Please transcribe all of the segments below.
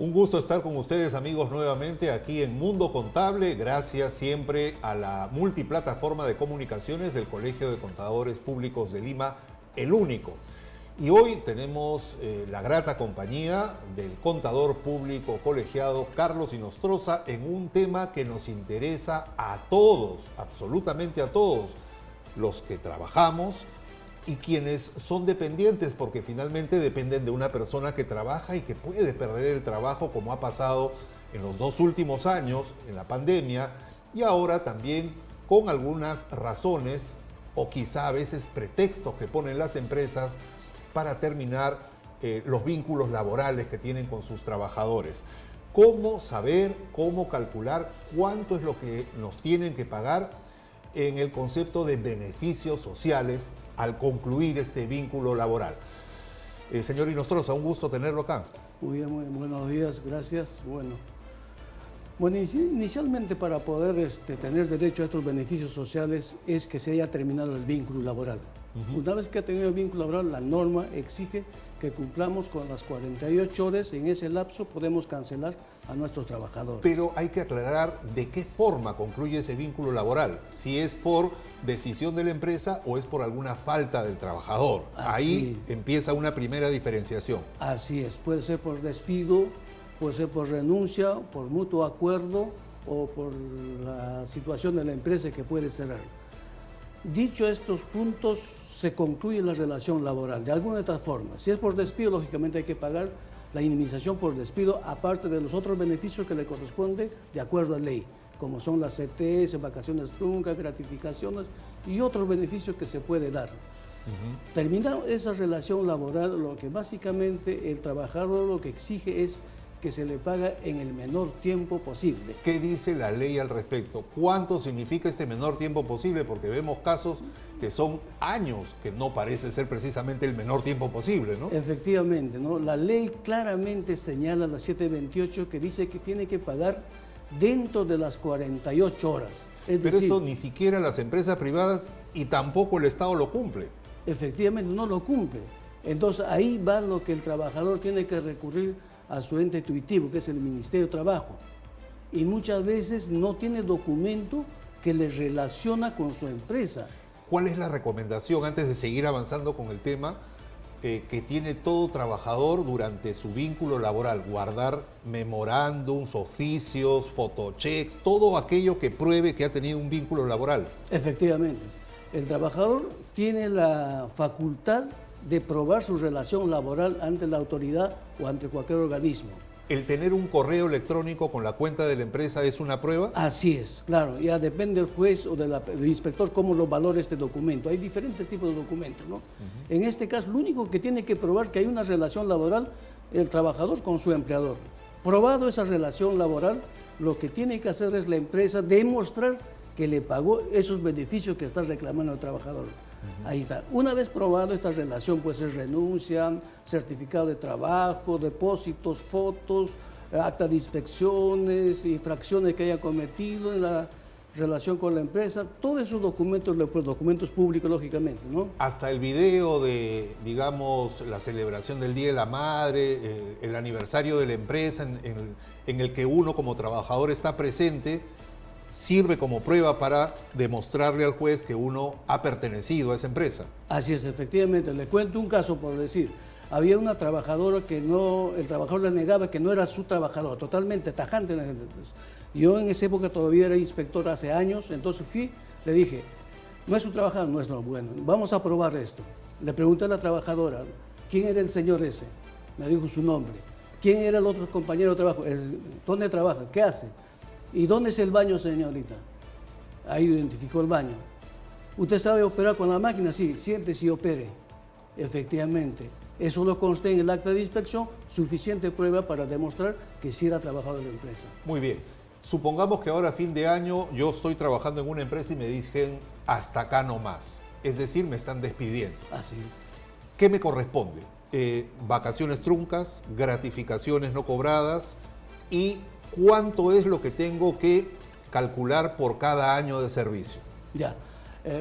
Un gusto estar con ustedes, amigos, nuevamente aquí en Mundo Contable, gracias siempre a la multiplataforma de comunicaciones del Colegio de Contadores Públicos de Lima, el único. Y hoy tenemos la grata compañía del contador público colegiado Carlos Inostroza en un tema que nos interesa a todos, absolutamente a todos, los que trabajamos y quienes son dependientes, porque finalmente dependen de una persona que trabaja y que puede perder el trabajo, como ha pasado en los 2 últimos años, en la pandemia, y ahora también con algunas razones o quizá a veces pretextos que ponen las empresas para terminar los vínculos laborales que tienen con sus trabajadores. ¿Cómo saber, cómo calcular cuánto es lo que nos tienen que pagar en el concepto de beneficios sociales al concluir este vínculo laboral? Señor Inostroza, un gusto tenerlo acá. Muy bien, muy buenos días, gracias. Bueno, inicialmente para poder tener derecho a estos beneficios sociales es que se haya terminado el vínculo laboral. Una vez que ha tenido el vínculo laboral, la norma exige que cumplamos con las 48 horas. En ese lapso podemos cancelar a nuestros trabajadores. Pero hay que aclarar de qué forma concluye ese vínculo laboral, si es por decisión de la empresa o es por alguna falta del trabajador. Ahí empieza una primera diferenciación. Así es, puede ser por despido, puede ser por renuncia, por mutuo acuerdo o por la situación de la empresa que puede cerrar. Dicho estos puntos, se concluye la relación laboral de alguna otra forma. Si es por despido, lógicamente hay que pagar la indemnización por despido, aparte de los otros beneficios que le corresponde de acuerdo a ley, como son las CTS, vacaciones truncas, gratificaciones y otros beneficios que se puede dar. Terminada esa relación laboral, lo que básicamente el trabajador lo que exige es que se le paga en el menor tiempo posible. ¿Qué dice la ley al respecto? ¿Cuánto significa este menor tiempo posible? Porque vemos casos que son años, que no parece ser precisamente el menor tiempo posible, ¿no? Efectivamente, ¿no? La ley claramente señala, la 728, que dice que tiene que pagar dentro de las 48 horas. Pero esto ni siquiera las empresas privadas y tampoco el Estado lo cumple. Efectivamente, no lo cumple. Entonces ahí va lo que el trabajador tiene que recurrir a su ente tuitivo, que es el Ministerio de Trabajo. Y muchas veces no tiene documento que le relaciona con su empresa. ¿Cuál es la recomendación, antes de seguir avanzando con el tema, que tiene todo trabajador durante su vínculo laboral? Guardar memorándums, oficios, fotochecks, todo aquello que pruebe que ha tenido un vínculo laboral. Efectivamente. El trabajador tiene la facultad de probar su relación laboral ante la autoridad o ante cualquier organismo. ¿El tener un correo electrónico con la cuenta de la empresa es una prueba? Así es, claro. Ya depende del juez o del inspector cómo lo valore este documento. Hay diferentes tipos de documentos, ¿no? En este caso, lo único que tiene que probar que hay una relación laboral el trabajador con su empleador. Probado esa relación laboral, lo que tiene que hacer es la empresa demostrar que le pagó esos beneficios que está reclamando el trabajador. Ahí está. Una vez probado esta relación, puede ser renuncia, certificado de trabajo, depósitos, fotos, acta de inspecciones, infracciones que haya cometido en la relación con la empresa, todos esos documentos, documentos públicos, lógicamente, ¿no? Hasta el video de, digamos, la celebración del Día de la Madre, el aniversario de la empresa en el que uno como trabajador está presente, sirve como prueba para demostrarle al juez que uno ha pertenecido a esa empresa. Así es, efectivamente. Le cuento un caso por decir. Había una trabajadora que el trabajador le negaba que no era su trabajador, totalmente tajante. Yo en esa época todavía era inspector hace años, entonces fui, le dije, no es su trabajador, no es no, bueno, vamos a probar esto. Le pregunté a la trabajadora, ¿quién era el señor ese? Me dijo su nombre. ¿Quién era el otro compañero de trabajo? ¿Dónde trabaja? ¿Qué hace? ¿Y dónde es el baño, señorita? Ahí identificó el baño. ¿Usted sabe operar con la máquina? Sí, siéntese y opere. Efectivamente. Eso lo consta en el acta de inspección, suficiente prueba para demostrar que sí era trabajador de la empresa. Muy bien. Supongamos que ahora a fin de año yo estoy trabajando en una empresa y me dicen hasta acá no más. Es decir, me están despidiendo. Así es. ¿Qué me corresponde? Vacaciones truncas, gratificaciones no cobradas y ¿cuánto es lo que tengo que calcular por cada año de servicio? Ya.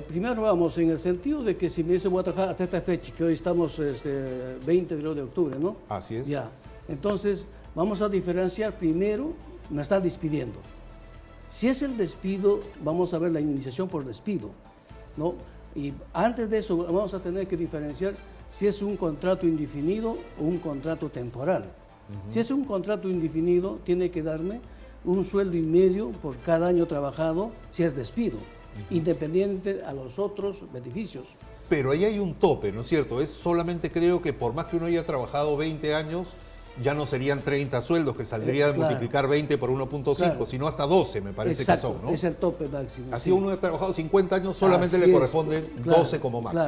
Primero vamos en el sentido de que si me dice voy a trabajar hasta esta fecha, que hoy estamos 20 de octubre, ¿no? Así es. Ya. Entonces, Vamos a diferenciar primero, me está despidiendo. Si es el despido, vamos a ver la indemnización por despido, ¿no? Y antes de eso vamos a tener que diferenciar si es un contrato indefinido o un contrato temporal. Si es un contrato indefinido, tiene que darme un sueldo y medio por cada año trabajado si es despido, independiente a los otros beneficios. Pero ahí hay un tope, ¿no es cierto? Es solamente, creo que por más que uno haya trabajado 20 años, ya no serían 30 sueldos, que saldría de claro. multiplicar 20 por 1.5, Claro. sino hasta 12, me parece. Exacto, que son, ¿no? es el tope máximo. Así sí. uno ha trabajado 50 años, solamente Así le es, corresponden claro, 12 como máximo.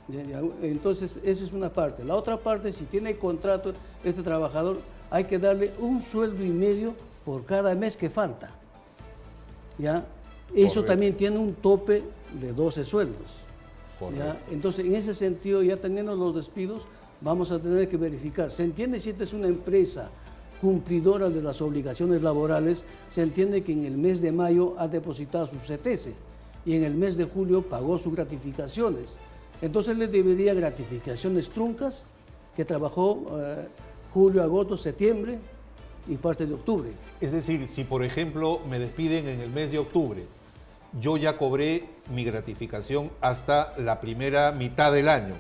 Claro. Entonces, esa es una parte. La otra parte, si tiene contrato este trabajador, hay que darle un sueldo y medio por cada mes que falta. ¿Ya? Eso Correcto. también tiene un tope de 12 sueldos. Correcto. ¿Ya? Entonces, en ese sentido, ya teniendo los despidos, vamos a tener que verificar. Se entiende si esta es una empresa cumplidora de las obligaciones laborales, se entiende que en el mes de mayo ha depositado su CTS y en el mes de julio pagó sus gratificaciones. Entonces le debería gratificaciones truncas que trabajó julio, agosto, septiembre y parte de octubre. Es decir, si por ejemplo me despiden en el mes de octubre, yo ya cobré mi gratificación hasta la primera mitad del año.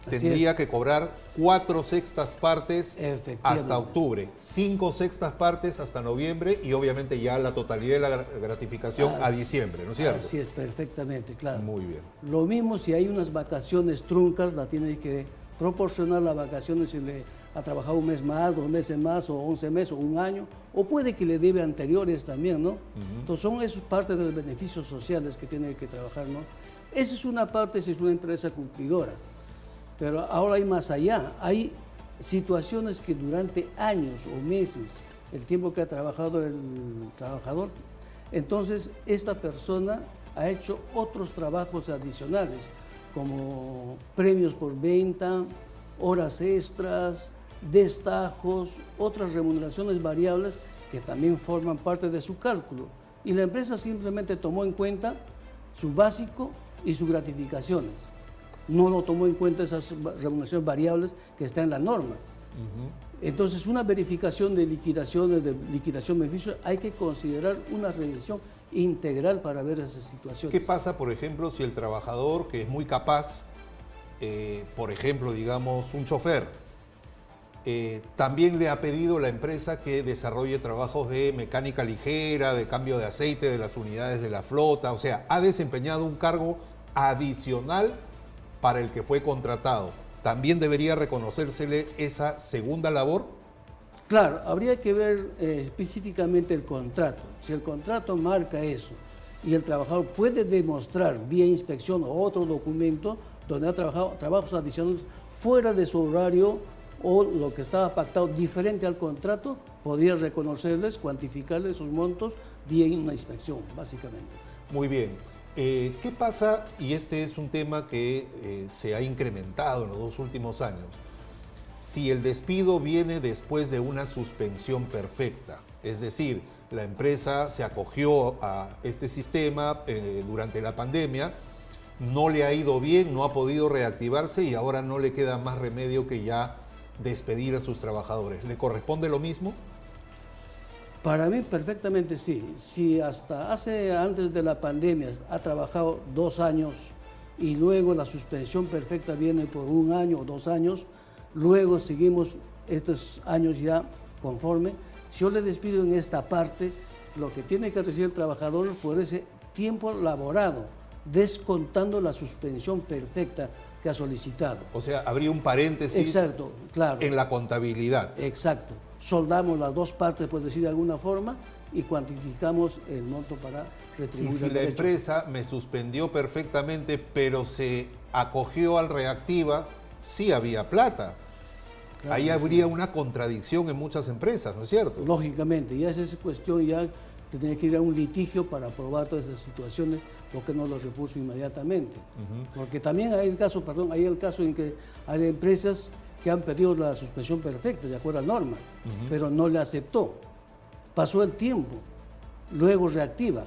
Así Tendría es. que cobrar 4/6 partes Efectivamente. hasta octubre, 5/6 partes hasta noviembre y obviamente ya la totalidad de la gratificación a diciembre, ¿no es cierto? Así es, perfectamente, claro. Muy bien. Lo mismo si hay unas vacaciones truncas, la tiene que proporcionar las vacaciones si le ha trabajado un mes más, 2 meses más, o 11 meses, o un año, o puede que le debe anteriores también, ¿no? Entonces son esos parte de los beneficios sociales que tiene que trabajar, ¿no? Esa es una parte si es una empresa cumplidora. Pero ahora hay más allá, hay situaciones que durante años o meses, el tiempo que ha trabajado el trabajador, entonces esta persona ha hecho otros trabajos adicionales, como premios por venta, horas extras, destajos, otras remuneraciones variables que también forman parte de su cálculo. Y la empresa simplemente tomó en cuenta su básico y sus gratificaciones. No lo tomó en cuenta esas remuneraciones variables que están en la norma. Entonces, una verificación de liquidaciones, de liquidación de beneficios, hay que considerar una revisión integral para ver esas situaciones. ¿Qué pasa, por ejemplo, si el trabajador, que es muy capaz, por ejemplo, digamos, un chofer, también le ha pedido a la empresa que desarrolle trabajos de mecánica ligera, de cambio de aceite de las unidades de la flota, o sea, ha desempeñado un cargo adicional para el que fue contratado? ¿También debería reconocérsele esa segunda labor? Claro, habría que ver específicamente el contrato. Si el contrato marca eso y el trabajador puede demostrar vía inspección o otro documento donde ha trabajado trabajos adicionales fuera de su horario o lo que estaba pactado diferente al contrato, podría reconocerles, cuantificarles esos montos vía una inspección, básicamente. Muy bien. ¿Qué pasa? Y este es un tema que se ha incrementado en los 2 últimos años. Si el despido viene después de una suspensión perfecta, es decir, la empresa se acogió a este sistema durante la pandemia, no le ha ido bien, no ha podido reactivarse y ahora no le queda más remedio que ya despedir a sus trabajadores. ¿Le corresponde lo mismo? Para mí perfectamente sí. Si hasta antes de la pandemia ha trabajado 2 años y luego la suspensión perfecta viene por 1 año o 2 años, luego seguimos estos años ya conforme. Si yo le despido en esta parte, lo que tiene que recibir el trabajador por ese tiempo laborado, descontando la suspensión perfecta que ha solicitado. O sea, habría un paréntesis. Exacto, claro. En la contabilidad. Exacto. Soldamos las dos partes, por decir de alguna forma, y cuantificamos el monto para retribuir Y si el la derecho. empresa me suspendió perfectamente, pero se acogió al reactiva, sí había plata. Claro Ahí que habría sí. una contradicción en muchas empresas, ¿no es cierto? Lógicamente, ya esa es cuestión ya que tiene que ir a un litigio para probar todas esas situaciones, porque no lo repuso inmediatamente. Porque también hay el caso, en que hay empresas que han pedido la suspensión perfecta, de acuerdo a la norma, pero no le aceptó. Pasó el tiempo, luego reactiva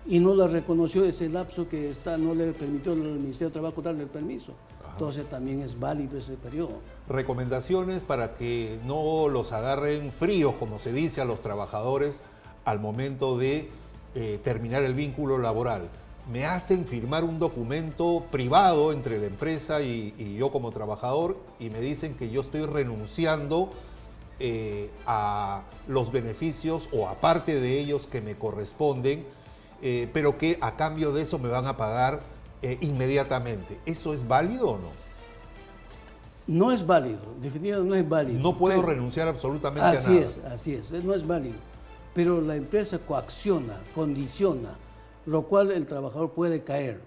y no la reconoció ese lapso que no le permitió al Ministerio de Trabajo darle el permiso. Entonces también es válido ese periodo. Recomendaciones para que no los agarren fríos, como se dice, a los trabajadores al momento de terminar el vínculo laboral. Me hacen firmar un documento privado entre la empresa y yo como trabajador y me dicen que yo estoy renunciando a los beneficios o a parte de ellos que me corresponden, pero que a cambio de eso me van a pagar inmediatamente. ¿Eso es válido o no? No es válido, definitivamente no es válido. No puedo renunciar absolutamente a nada. Así es, no es válido. Pero la empresa coacciona, condiciona, lo cual el trabajador puede caer.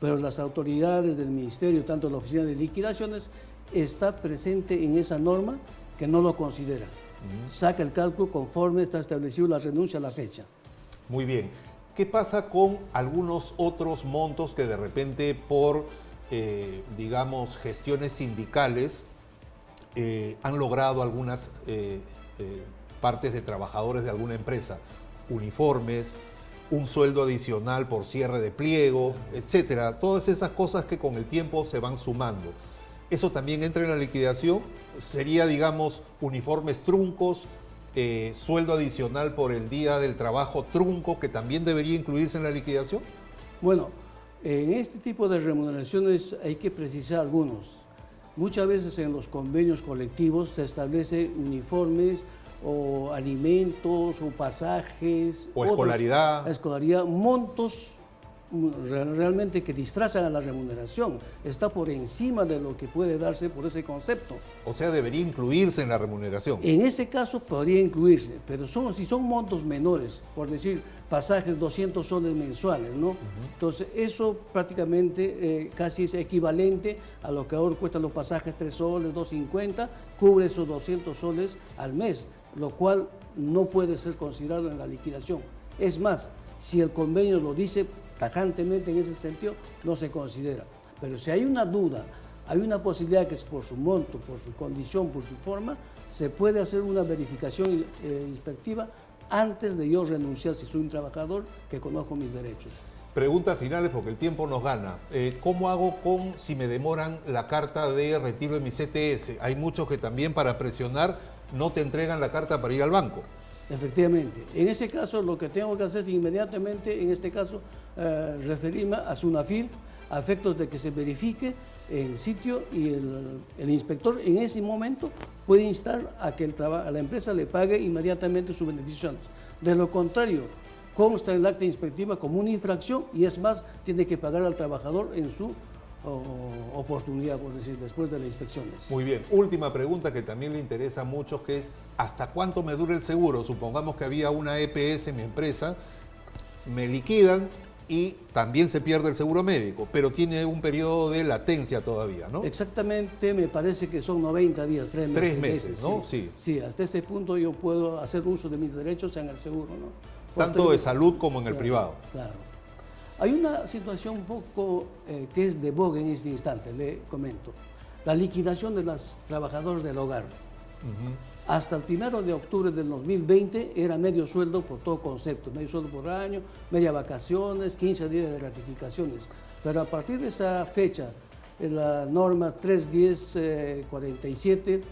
Pero las autoridades del ministerio, tanto la oficina de liquidaciones, está presente en esa norma que no lo considera. Saca el cálculo conforme está establecido la renuncia a la fecha. Muy bien. ¿Qué pasa con algunos otros montos que de repente por, digamos, gestiones sindicales han logrado algunas partes de trabajadores de alguna empresa? Uniformes, un sueldo adicional por cierre de pliego, etcétera. Todas esas cosas que con el tiempo se van sumando. ¿Eso también entra en la liquidación? ¿Sería, digamos, uniformes truncos, sueldo adicional por el día del trabajo trunco, que también debería incluirse en la liquidación? Bueno, en este tipo de remuneraciones hay que precisar algunos. Muchas veces en los convenios colectivos se establece uniformes o alimentos o pasajes. O escolaridad. Escolaridad, montos realmente que disfrazan a la remuneración. Está por encima de lo que puede darse por ese concepto. O sea, debería incluirse en la remuneración. En ese caso podría incluirse, pero si son montos menores, por decir pasajes 200 soles mensuales, ¿no? Entonces eso prácticamente casi es equivalente a lo que ahora cuestan los pasajes 3 soles, 2.50, cubre esos 200 soles al mes, lo cual no puede ser considerado en la liquidación. Es más, si el convenio lo dice tajantemente en ese sentido, no se considera. Pero si hay una duda, hay una posibilidad que es por su monto, por su condición, por su forma, se puede hacer una verificación inspectiva antes de yo renunciar, si soy un trabajador que conozco mis derechos. Preguntas finales porque el tiempo nos gana. ¿Cómo hago si me demoran la carta de retiro de mi CTS? Hay muchos que también para presionar no te entregan la carta para ir al banco. Efectivamente. En ese caso, lo que tengo que hacer es inmediatamente, en este caso, referirme a SUNAFIL, a efectos de que se verifique el sitio y el inspector en ese momento puede instar a que a la empresa le pague inmediatamente sus beneficios. De lo contrario, consta en el acta inspectiva como una infracción y es más, tiene que pagar al trabajador en su oportunidad, por decir, después de las inspecciones. Muy bien. Última pregunta que también le interesa a muchos, que es ¿hasta cuánto me dura el seguro? Supongamos que había una EPS en mi empresa, me liquidan y también se pierde el seguro médico, pero tiene un periodo de latencia todavía, ¿no? Exactamente, me parece que son 90 días, 3 meses. 3 meses, ¿no? Sí. Sí, hasta ese punto yo puedo hacer uso de mis derechos en el seguro, ¿no? Tanto de salud como en el privado. Claro. Hay una situación un poco que es de boga en este instante, le comento. La liquidación de los trabajadores del hogar. Hasta el 1 de octubre del 2020 era medio sueldo por todo concepto, medio sueldo por año, media vacaciones, 15 días de gratificaciones. Pero a partir de esa fecha, la norma 31047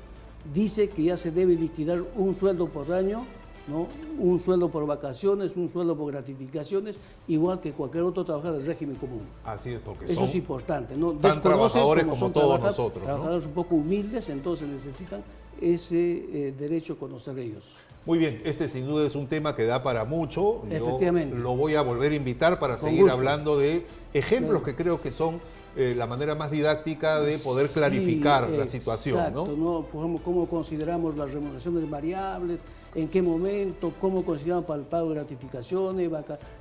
dice que ya se debe liquidar un sueldo por año, ¿no? Un sueldo por vacaciones, un sueldo por gratificaciones, igual que cualquier otro trabajador del régimen común. Así es, porque eso es importante, ¿no? Tan trabajadores como todos nosotros, ¿no? Trabajadores un poco humildes, entonces necesitan ese derecho a conocer ellos. Muy bien, este sin duda es un tema que da para mucho. Efectivamente. Yo lo voy a volver a invitar para seguir hablando de ejemplos que creo que son la manera más didáctica de poder clarificar la situación. Exacto, ¿no? Por ejemplo, cómo consideramos las remuneraciones variables, en qué momento, cómo consideramos para el pago de gratificaciones,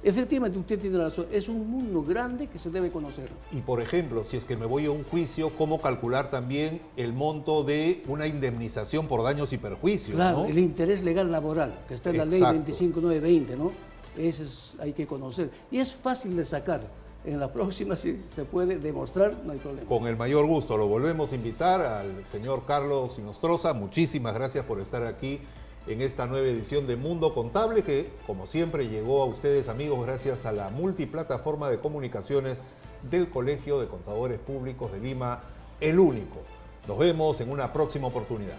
efectivamente usted tiene razón, es un mundo grande que se debe conocer. Y por ejemplo, si es que me voy a un juicio, cómo calcular también el monto de una indemnización por daños y perjuicios. Claro, ¿no? El interés legal laboral, que está en la ley 25920, ¿no? Ese hay que conocer. Y es fácil de sacar. En la próxima, si se puede demostrar, no hay problema. Con el mayor gusto, lo volvemos a invitar al señor Carlos Inostroza. Muchísimas gracias por estar aquí en esta nueva edición de Mundo Contable, que como siempre llegó a ustedes, amigos, gracias a la multiplataforma de comunicaciones del Colegio de Contadores Públicos de Lima, el único. Nos vemos en una próxima oportunidad.